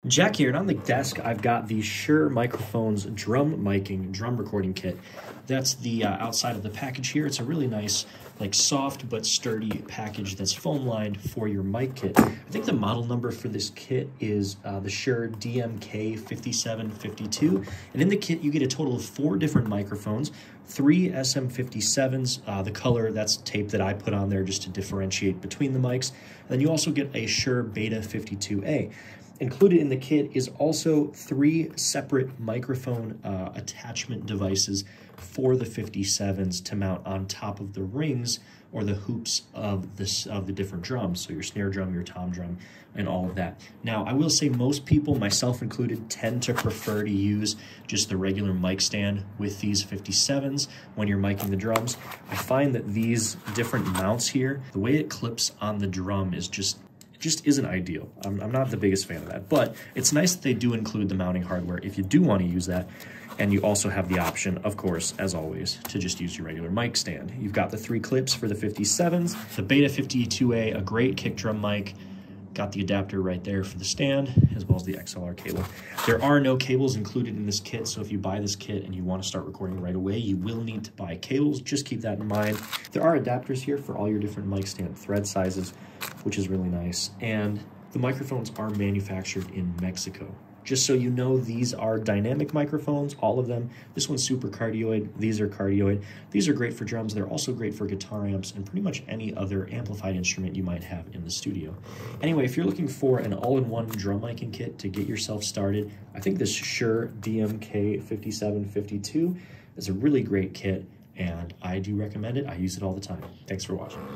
Jack here, and on the desk I've got the Shure Microphones drum recording kit. That's the outside of the package here. It's a really nice, like soft but sturdy package that's foam lined for your mic kit. I think the model number for this kit is the Shure DMK57-52, and in the kit you get a total of 4 different microphones, 3 SM57s, the color, that's tape that I put on there just to differentiate between the mics, and then you also get a Shure Beta 52A. Included in the kit is also 3 separate microphone attachment devices for the 57s to mount on top of the rings or the hoops of the different drums. So your snare drum, your tom drum, and all of that. Now, I will say most people, myself included, tend to prefer to use just the regular mic stand with these 57s when you're miking the drums. I find that these different mounts here, the way it clips on the drum is just isn't ideal. I'm not the biggest fan of that, but it's nice that they do include the mounting hardware if you do want to use that. And you also have the option, of course, as always, to just use your regular mic stand. You've got the 3 clips for the 57s, the Beta 52A, a great kick drum mic, got the adapter right there for the stand, as well as the XLR cable. There are no cables included in this kit, so if you buy this kit and you want to start recording right away, you will need to buy cables. Just keep that in mind. There are adapters here for all your different mic stand thread sizes, which is really nice. And the microphones are manufactured in Mexico. Just so you know, these are dynamic microphones, all of them. This one's super cardioid, these are cardioid. These are great for drums, they're also great for guitar amps and pretty much any other amplified instrument you might have in the studio. Anyway, if you're looking for an all-in-one drum miking kit to get yourself started, I think this Shure DMK57-52 is a really great kit, and I do recommend it. I use it all the time. Thanks for watching.